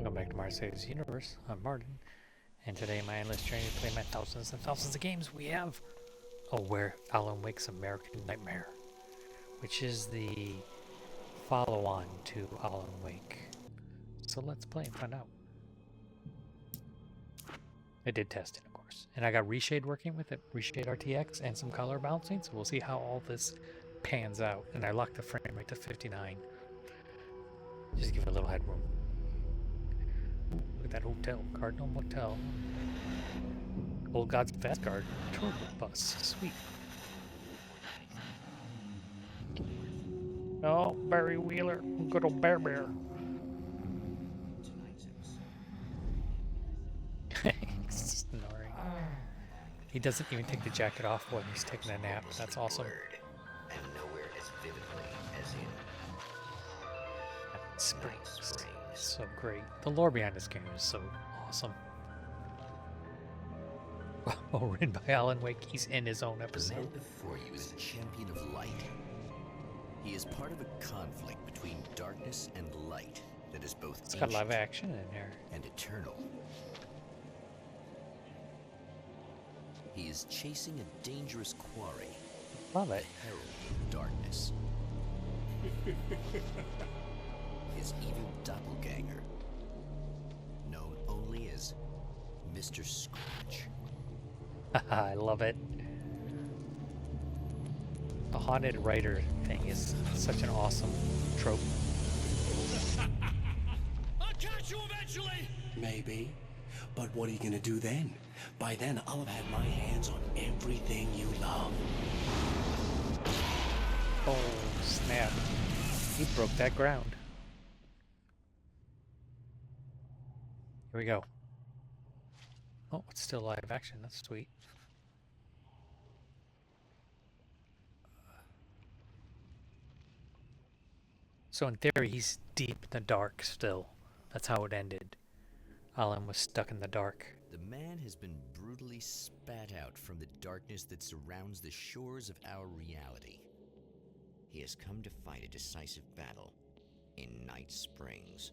Welcome back to Marseille's Universe. I'm Martin, and today in my endless journey to play my thousands and thousands of games, we have Where Alan Wake's American Nightmare, which is the follow-on to Alan Wake. So let's play and find out. I did test it, of course, and I got Reshade working with it, Reshade RTX, and some color balancing, so we'll see how all this pans out. And I locked the frame rate to 59, just to give it a little headroom. Look at that hotel, Cardinal Motel. Old God's Fast Guard tour bus, sweet. Oh, Barry Wheeler, good old Bear Bear. Snoring. He doesn't even take the jacket off when he's taking a nap. That's awesome. And nowhere as vividly as in Spring. So great. The lore behind this game is so awesome. Oh, written by Alan Wake. He's in his own the man episode. before you is a champion of light. He is part of a conflict between darkness and light that is both It's got live ancient action in there. and eternal. He is chasing a dangerous quarry, Love the it. herald of darkness. His evil doppelganger, known only as Mr. Scratch. I love it. The haunted writer thing is such an awesome trope. I'll catch you eventually! Maybe. But what are you gonna do then? By then, I'll have had my hands on everything you love. Oh, snap. He broke that ground. Here we go. Oh, it's still live action. That's sweet. So in theory, he's deep in the dark still. That's how it ended. Alan was stuck in the dark. The man has been brutally spat out from the darkness that surrounds the shores of our reality. He has come to fight a decisive battle in Night Springs.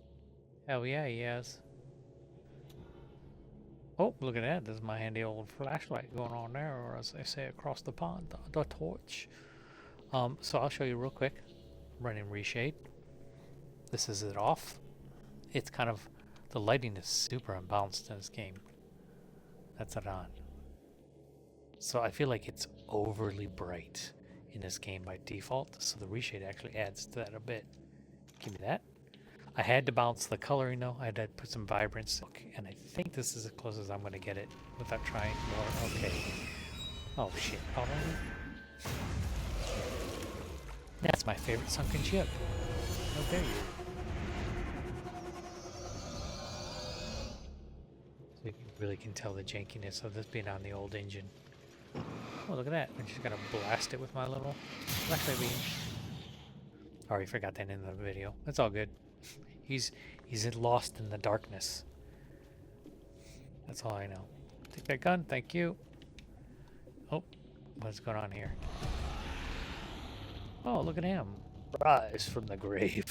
Hell yeah, he has. Oh, look at that. There's my handy old flashlight going on there, or as they say across the pond, the torch. So I'll show you real quick. Running Reshade. This is it off. It's kind of, the lighting is super unbalanced in this game. That's it on. So I feel like it's overly bright in this game by default, so the Reshade actually adds to that a bit. Give me that. I had to balance the coloring though. I had to put some vibrance, and I think this is as close as I'm going to get it without trying more. Okay. Oh shit. Hold on. That's my favorite sunken ship. How dare you? So you really can tell the jankiness of this being on the old engine. Oh, look at that. I'm just going to blast it with my little flashlight beam. Already forgot that in the video. That's all good. He's lost in the darkness. That's all I know. Take that gun, thank you. Oh, what's going on here? Oh, look at him. Rise from the grave.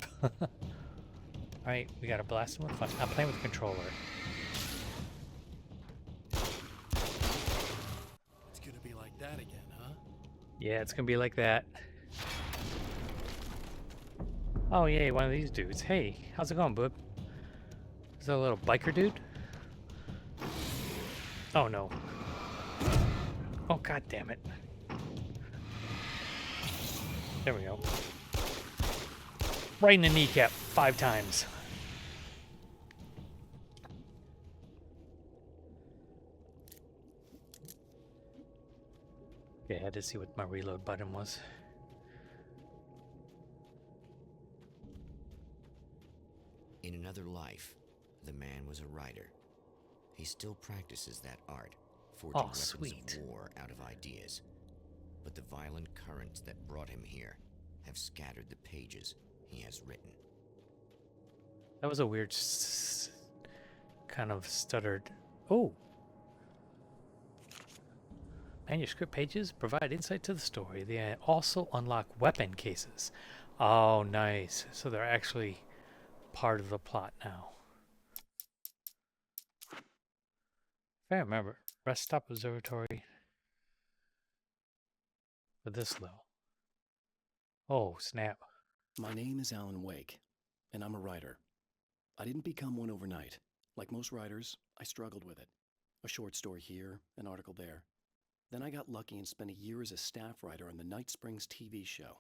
Alright, we gotta blast him with fun. I'm playing with the controller. It's gonna be like that again, huh? Yeah, it's gonna be like that. Oh, yay, one of these dudes. Hey, how's it going, bub? Is that a little biker dude? Oh, no. Oh, god damn it. There we go. Right in the kneecap, 5 times. Yeah, I had to see what my reload button was. In another life, the man was a writer. He still practices that art, forging Oh, weapons sweet. of war out of ideas. But the violent currents that brought him here have scattered the pages he has written. That was a weird kind of stuttered. Oh! Manuscript pages provide insight to the story. They also unlock weapon cases. Oh, nice. So they're actually part of the plot now. If I remember, rest stop observatory for this low. Oh, snap. My name is Alan Wake, and I'm a writer. I didn't become one overnight. Like most writers, I struggled with it. A short story here, an article there. Then I got lucky and spent a year as a staff writer on the Night Springs TV show.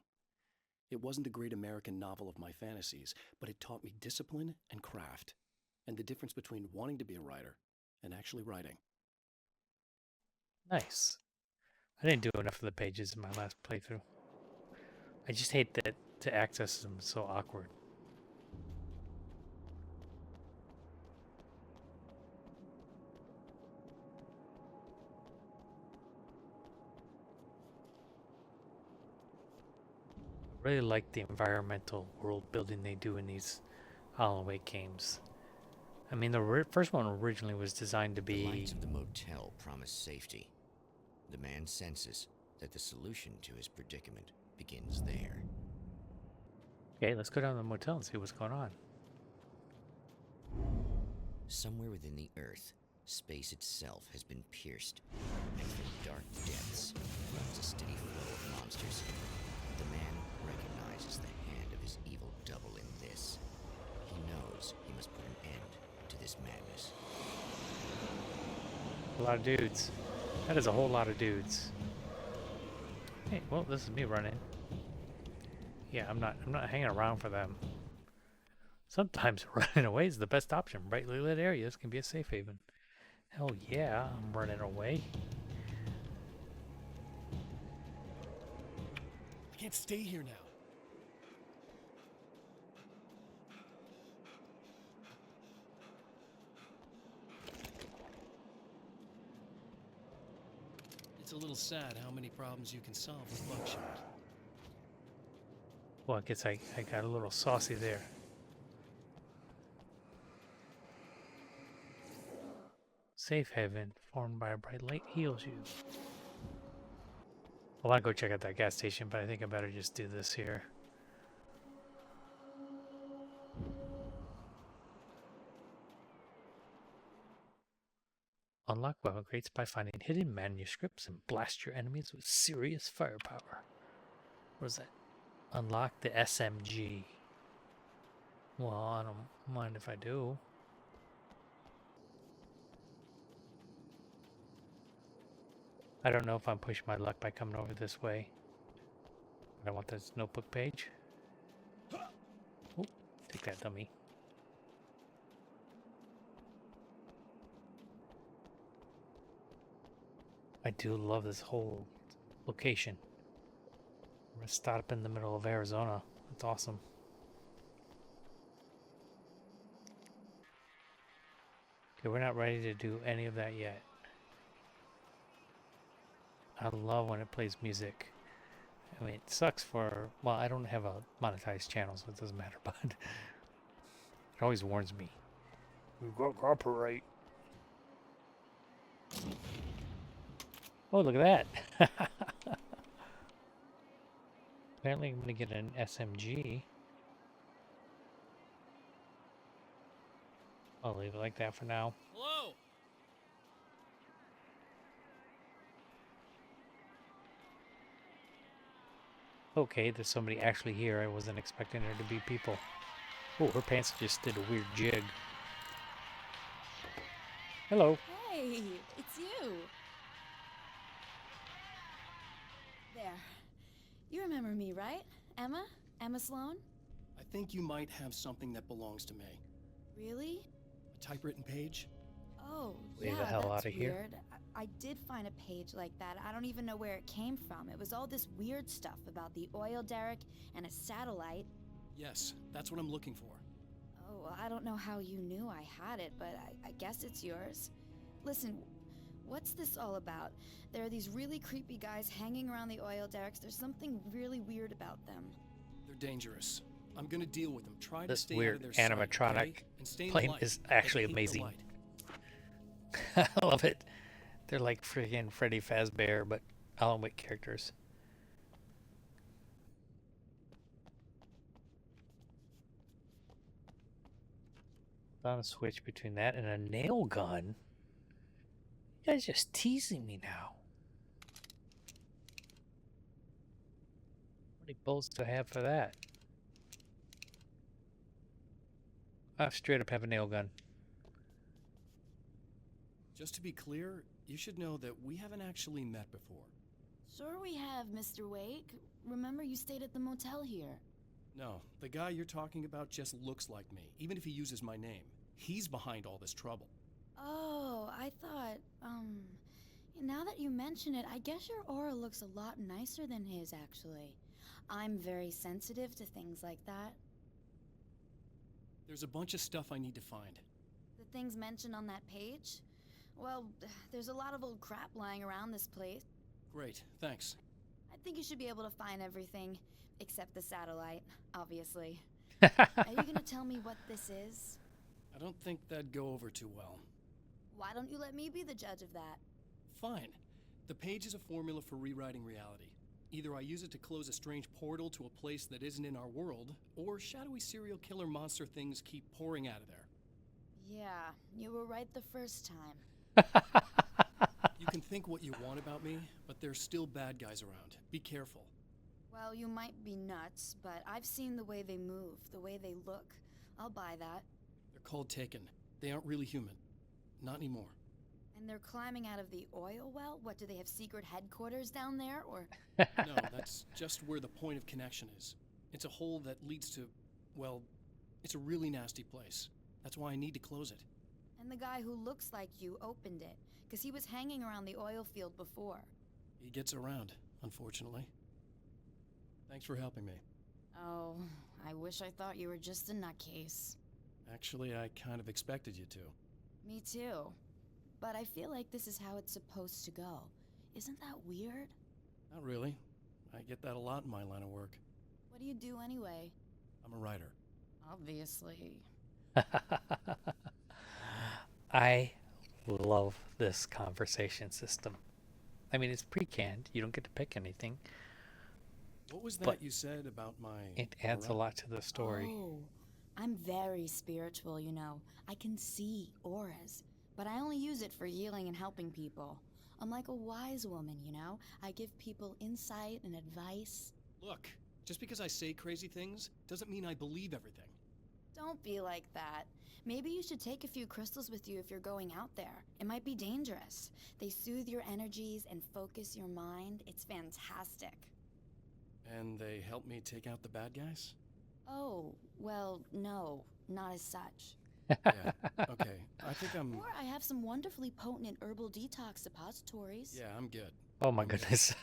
It wasn't the great American novel of my fantasies, but it taught me discipline and craft, and the difference between wanting to be a writer and actually writing. Nice. I didn't do enough of the pages in my last playthrough. I just hate that to access them is so awkward. I really like the environmental world building they do in these Alan Wake games. I mean, the first one originally was designed to The be... lights of the motel promise safety. The man senses that the solution to his predicament begins there. Okay, let's go down to the motel and see what's going on. Somewhere within the earth, space itself has been pierced, and from dark depths runs a steady flow of monsters. The man recognizes the hand of his evil double in this. He knows he must put an end to this madness. A lot of dudes. That is a whole lot of dudes. Hey, well, this is me running. Yeah, I'm not hanging around for them. Sometimes running away is the best option. Brightly lit areas can be a safe haven. Hell yeah, I'm running away. I can't stay here now. It's a little sad how many problems you can solve with buckshot. Well, I guess I got a little saucy there. Safe haven formed by a bright light heals you. I want to go check out that gas station, but I think I better just do this here. Unlock weapon crates by finding hidden manuscripts and blast your enemies with serious firepower. What is that? Unlock the SMG. Well, I don't mind if I do. I don't know if I'm pushing my luck by coming over this way. I want this notebook page. Oh, take that, dummy. I do love this whole location. We're gonna start up in the middle of Arizona. That's awesome. Okay, we're not ready to do any of that yet. I love when it plays music. I mean, it sucks for... Well, I don't have a monetized channel, so it doesn't matter, but... it always warns me. We got copyright. Oh, look at that. Apparently I'm going to get an SMG. I'll leave it like that for now. Hello? Okay, there's somebody actually here. I wasn't expecting there to be people. Oh, her pants just did a weird jig. Hello. Hey, it's you. There. You remember me, right? Emma? Emma Sloan? I think you might have something that belongs to me. Really? A typewritten page? Oh, Leave yeah, the hell that's outta here. weird. I did find a page like that. I don't even know where it came from. It was all this weird stuff about the oil derrick and a satellite. Yes, that's what I'm looking for. Oh, well, I don't know how you knew I had it, but I guess it's yours. Listen, what's this all about? There are these really creepy guys hanging around the oil derricks. There's something really weird about them. They're dangerous. I'm gonna deal with them. Try to This stay weird out of their sight, animatronic okay? And stay in the plane light. is actually They hate the amazing. light. I love it. They're like freaking Freddy Fazbear, but Alan Wake characters. Found a switch between that and a nail gun. You guys just teasing me now. How many bullets do I have for that? I straight up have a nail gun. Just to be clear, you should know that we haven't actually met before. Sure we have, Mr. Wake. Remember you stayed at the motel here. No, the guy you're talking about just looks like me, even if he uses my name. He's behind all this trouble. Oh, I thought, now that you mention it, I guess your aura looks a lot nicer than his, actually. I'm very sensitive to things like that. There's a bunch of stuff I need to find. The things mentioned on that page? Well, there's a lot of old crap lying around this place. Great, thanks. I think you should be able to find everything, except the satellite, obviously. Oh Are you gonna tell me what this is? I don't think that'd go over too well. Why don't you let me be the judge of that? Fine. The page is a formula for rewriting reality. Either I use it to close a strange portal to a place that isn't in our world, or shadowy serial killer monster things keep pouring out of there. Yeah, you were right the first time. You can think what you want about me, but there's still bad guys around. Be careful. Well, you might be nuts, but I've seen the way they move, the way they look. I'll buy that. They're called Taken. They aren't really human. Not anymore. And they're climbing out of the oil well? What, do they have secret headquarters down there, or? No, that's just where the point of connection is. It's a hole that leads to, well, it's a really nasty place. That's why I need to close it. And the guy who looks like you opened it, because he was hanging around the oil field before. He gets around, unfortunately. Thanks for helping me. Oh, I wish I thought you were just a nutcase. Actually, I kind of expected you to. Me too. But I feel like this is how it's supposed to go. Isn't that weird? Not really. I get that a lot in my line of work. What do you do anyway? I'm a writer. Obviously. I love this conversation system. I mean, it's pre-canned. You don't get to pick anything. What was that But you said about my... It adds a lot to the story. Oh, I'm very spiritual, you know. I can see auras, but I only use it for healing and helping people. I'm like a wise woman, you know? I give people insight and advice. Look, just because I say crazy things doesn't mean I believe everything. Don't be like that. Maybe you should take a few crystals with you if you're going out there. It might be dangerous. They soothe your energies and focus your mind. It's fantastic. And they help me take out the bad guys? Oh, well, no, not as such. Yeah, okay. I think I'm... Or I have some wonderfully potent and herbal detox suppositories. Yeah, I'm good. Oh my goodness.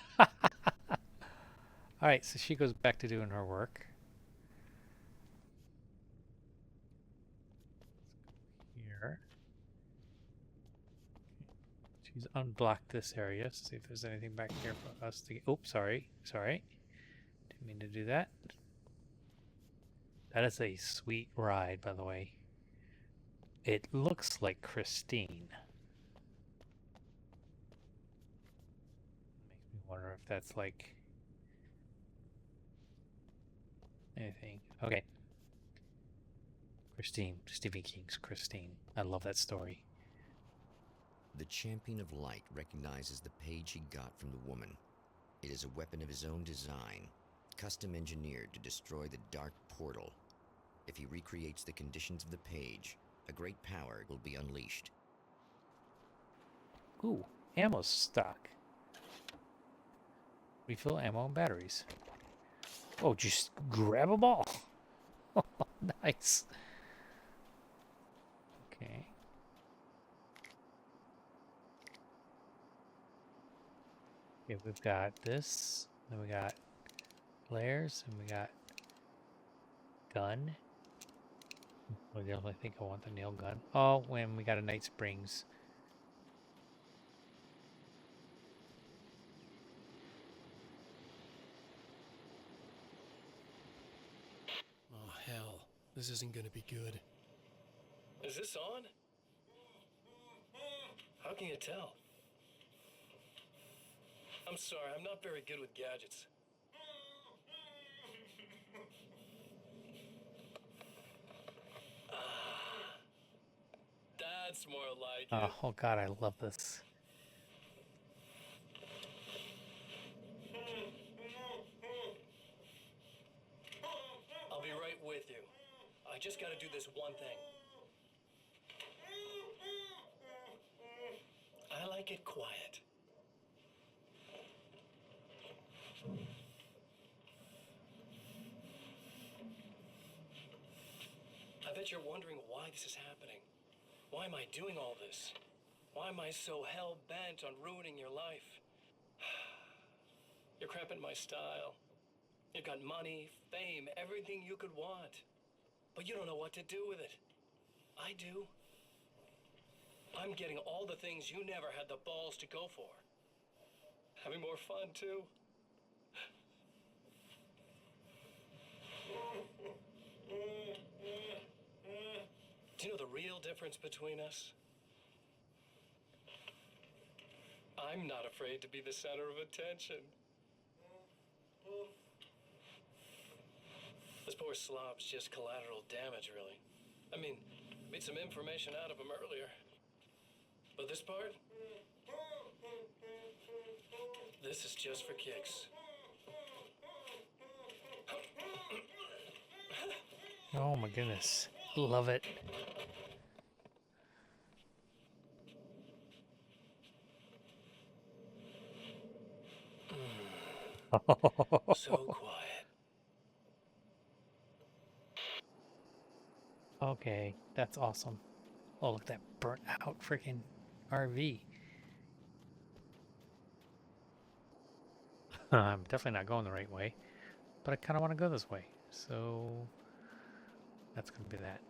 Alright, so she goes back to doing her work. Here. She's unblocked this area. See if there's anything back here for us to get. Oops, sorry. Sorry. Didn't mean to do that. That is a sweet ride, by the way. It looks like Christine. Makes me wonder if that's like anything. Okay. Christine. Stephen King's Christine. I love that story. The Champion of Light recognizes the page he got from the woman. It is a weapon of his own design, custom engineered to destroy the dark portal. If he recreates the conditions of the page, a great power will be unleashed. Ooh, ammo stock. Refill ammo and batteries. Oh, just grab them all. Nice. Okay. Okay, we've got this. Then we got flares, and we got gun. I definitely think I want the nail gun. Oh, when we got a Night Springs. Oh, hell. This isn't gonna be good. Is this on? How can you tell? I'm sorry, I'm not very good with gadgets. That's more like it. Oh God, I love this. with you. I just gotta do this one thing. I like it quiet. I bet you're wondering why this is happening. Why am I doing all this? Why am I so hell-bent on ruining your life? You're cramping my style. You've got money, fame, everything you could want. But you don't know what to do with it. I do. I'm getting all the things you never had the balls to go for. Having more fun, too. Do you know the real difference between us? I'm not afraid to be the center of attention. This poor slob's just collateral damage, really. I mean, made some information out of him earlier. But this part? This is just for kicks. Oh my goodness. Love it. So quiet. Okay, that's awesome. Oh, look at that burnt out freaking RV. I'm definitely not going the right way, but I kind of want to go this way. So that's going to be that.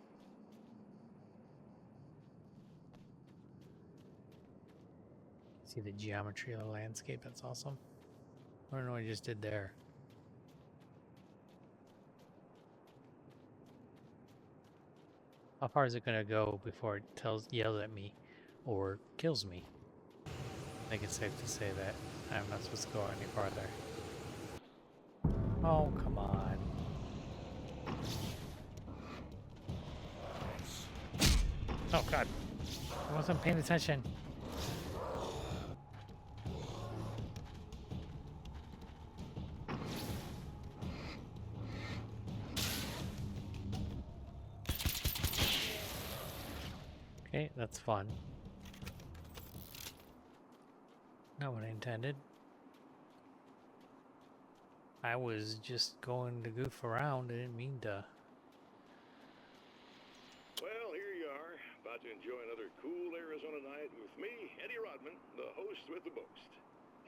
See the geometry of the landscape? That's awesome. I don't know what I just did there. How far is it going to go before it yells at me or kills me? I think it's safe to say that I'm not supposed to go any farther. Oh, come on. Oh, God. I wasn't paying attention. Okay, that's fun. Not what I intended. I was just going to goof around. I didn't mean to. Well, here you are, about to enjoy another cool Arizona night with me, Eddie Rodman, the host with the boast.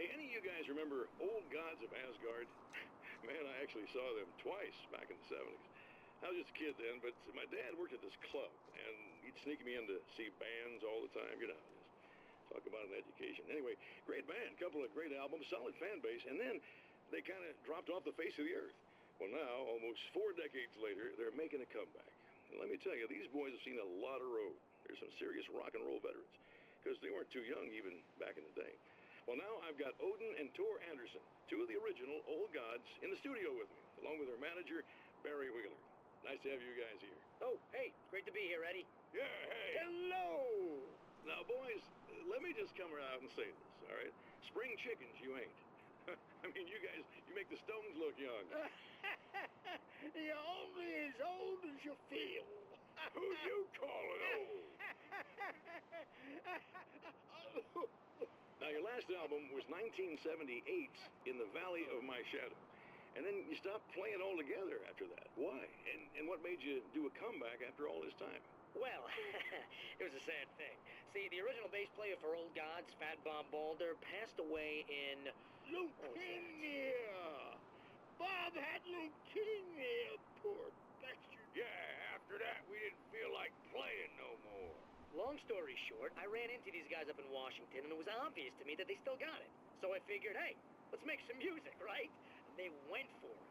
Hey, any of you guys remember Old Gods of Asgard? Man, I actually saw them twice back in the 70s. I was just a kid then, but my dad worked at this club, and he'd sneak me in to see bands all the time, you know, just talk about an education. Anyway, great band, couple of great albums, solid fan base, and then they kind of dropped off the face of the earth. Well, now, almost 4 decades later, they're making a comeback. And let me tell you, these boys have seen a lot of road. There's some serious rock and roll veterans, because they weren't too young even back in the day. Well, now I've got Odin and Tor Anderson, two of the original Old Gods, in the studio with me, along with their manager, Barry Wheeler. Nice to have you guys here. Oh, hey, great to be here, Eddie. Yeah, hey. Hello! Now, boys, let me just come right out and say this, all right? Spring chickens, you ain't. I mean, you guys, you make the Stones look young. You're only as old as you feel. Who you calling old? Now, your last album was 1978, In the Valley of My Shadow. And then you stopped playing altogether after that. Why? And what made you do a comeback after all this time? Well, it was a sad thing. See, the original bass player for Old Gods, Fat Bob Balder, passed away in... Leukemia! Bob had leukemia, poor bastard. Yeah, after that, we didn't feel like playing no more. Long story short, I ran into these guys up in Washington, and it was obvious to me that they still got it. So I figured, hey, let's make some music, right? They went for it.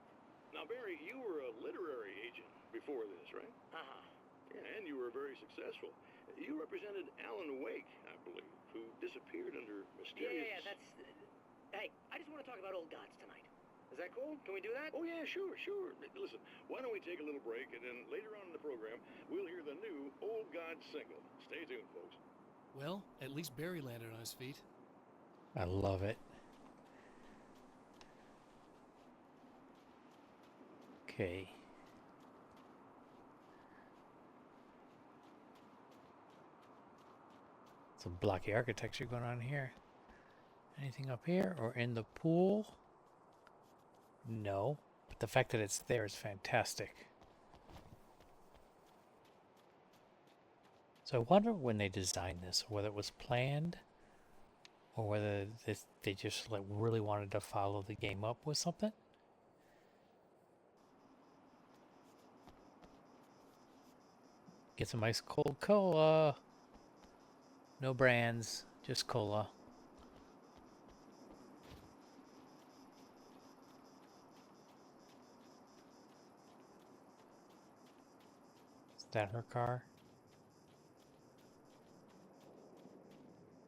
Now, Barry, you were a literary agent before this, right? Uh-huh. Yeah, and you were very successful. You represented Alan Wake, I believe, who disappeared under mysterious... Yeah, that's... Hey, I just want to talk about Old Gods tonight. Is that cool? Can we do that? Oh, yeah, sure. Listen, why don't we take a little break, and then later on in the program, we'll hear the new Old Gods single. Stay tuned, folks. Well, at least Barry landed on his feet. I love it. Okay. Some blocky architecture going on here. Anything up here or in the pool? No. But the fact that it's there is fantastic. So I wonder when they designed this, whether it was planned or whether they just like really wanted to follow the game up with something. Get some ice cold cola. No brands, just cola. Is that her car?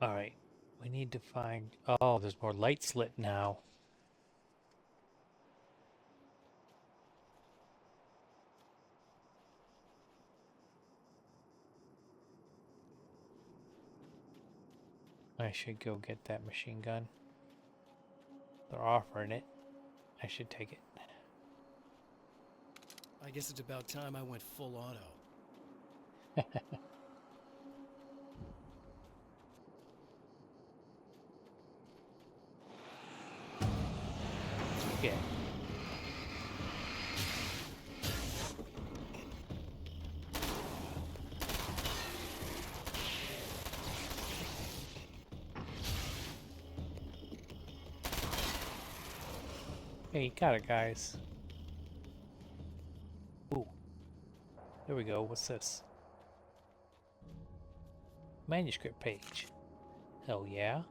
Alright. We need to find... Oh, there's more lights lit now. I should go get that machine gun. They're offering it. I should take it. I guess it's about time I went full auto. Yeah. Hey, you got it, guys. Ooh. There we go. What's this? Manuscript page. Hell yeah.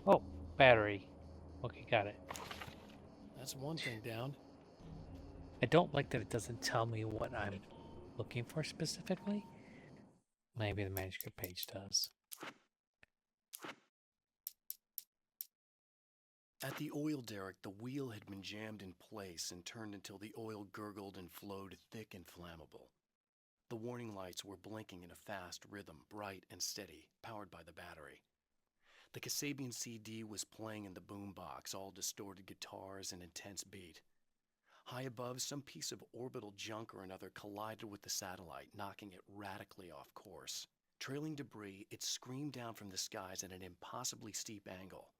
Oh, battery. Okay, got it. That's one thing down. I don't like that it doesn't tell me what I'm looking for specifically. Maybe the manuscript page does. At the oil derrick, the wheel had been jammed in place and turned until the oil gurgled and flowed thick and flammable. The warning lights were blinking in a fast rhythm, bright and steady, powered by the battery. The Kasabian CD was playing in the boombox, all distorted guitars and intense beat. High above, some piece of orbital junk or another collided with the satellite, knocking it radically off course. Trailing debris, it screamed down from the skies at an impossibly steep angle.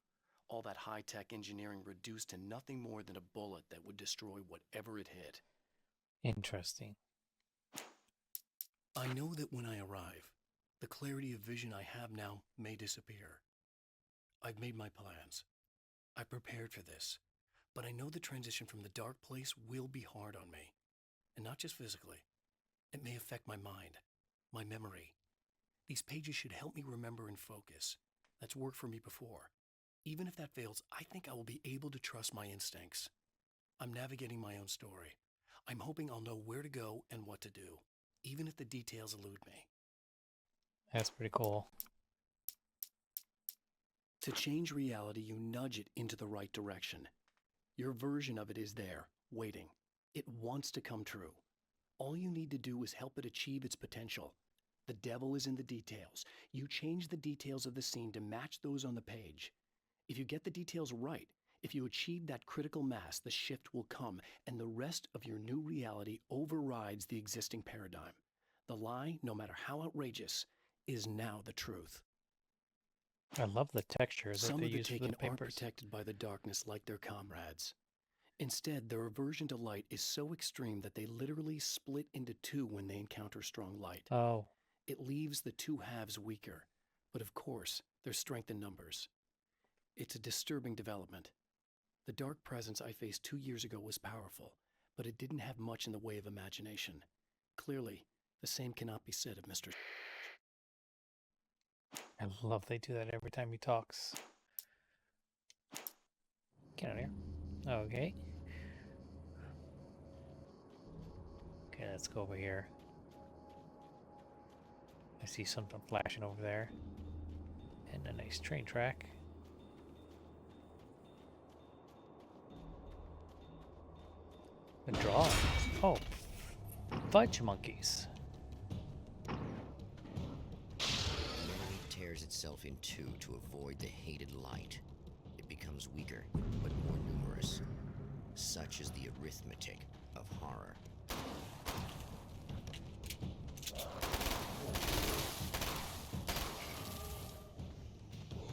All that high-tech engineering reduced to nothing more than a bullet that would destroy whatever it hit. Interesting. I know that when I arrive, the clarity of vision I have now may disappear. I've made my plans. I prepared for this, but I know the transition from the dark place will be hard on me. And not just physically. It may affect my mind, my memory. These pages should help me remember and focus. That's worked for me before. Even if that fails, I think I will be able to trust my instincts. I'm navigating my own story. I'm hoping I'll know where to go and what to do, even if the details elude me. That's pretty cool. To change reality, you nudge it into the right direction. Your version of it is there, waiting. It wants to come true. All you need to do is help it achieve its potential. The devil is in the details. You change the details of the scene to match those on the page. If you get the details right, if you achieve that critical mass, the shift will come, and the rest of your new reality overrides the existing paradigm. The lie, no matter how outrageous, is now the truth. I love the texture that Some they of the use for taken the aren't papers. protected by the darkness like their comrades. Instead, their aversion to light is so extreme that they literally split into two when they encounter strong light. Oh, It leaves the two halves weaker, but of course, there's strength in numbers. It's a disturbing development. The dark presence I faced 2 years ago was powerful, but it didn't have much in the way of imagination. Clearly, the same cannot be said of Mr. I love they do that every time he talks. Get out of here. Okay. Okay, let's go over here. I see something flashing over there. And a nice train track. A draw. Oh, fudge monkeys. The enemy tears itself in two to avoid the hated light. It becomes weaker, but more numerous. Such is the arithmetic of horror.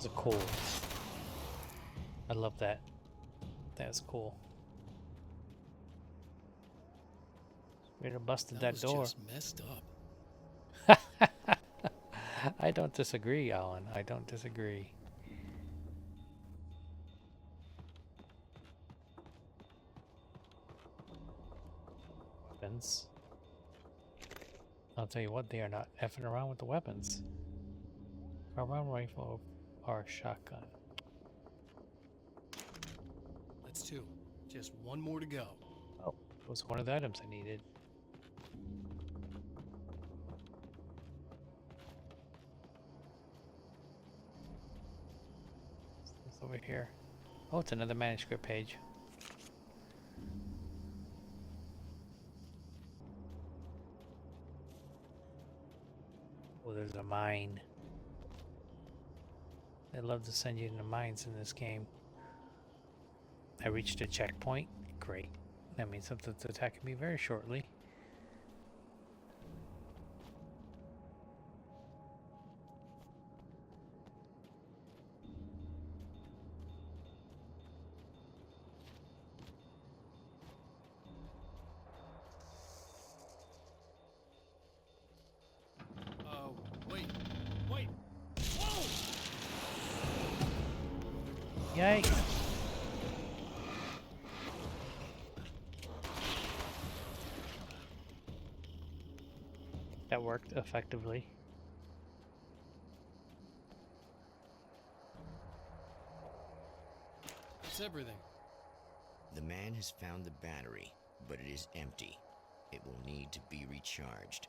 It's cool. I love that. That's cool. We'd have busted that was door. just messed up. I don't disagree, Alan. I don't disagree. Weapons. I'll tell you what, they are not effing around with the weapons. Carbine rifle or shotgun. That's 2. Just one more to go. Oh, it was one of the items I needed. What's over here? Oh, it's another manuscript page. Oh, there's a mine. They love to send you into mines in this game. I reached a checkpoint. Great. That means something's attacking me very shortly. Wait. Wait. Whoa! Yikes! That worked effectively. That's everything. The man has found the battery, but it is empty. It will need to be recharged.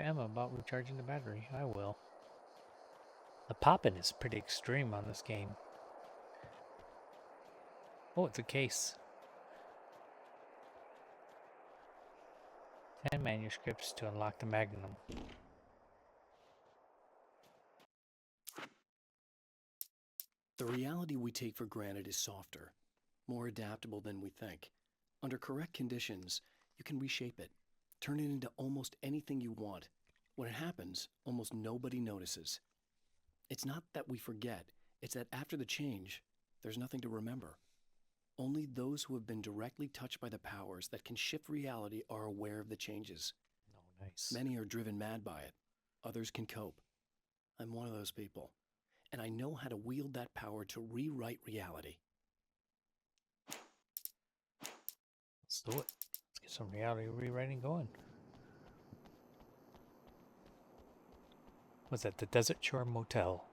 I'm about recharging the battery. I will. The popping is pretty extreme on this game. Oh, it's a case. 10 manuscripts to unlock the Magnum. The reality we take for granted is softer, more adaptable than we think. Under correct conditions, you can reshape it, turn it into almost anything you want. When it happens, almost nobody notices. It's not that we forget, it's that after the change, there's nothing to remember. Only those who have been directly touched by the powers that can shift reality are aware of the changes. Oh, nice. Many are driven mad by it. Others can cope. I'm one of those people, and I know how to wield that power to rewrite reality. Let's do it. Let's get some reality rewriting going. Was that the Desert Shore Motel?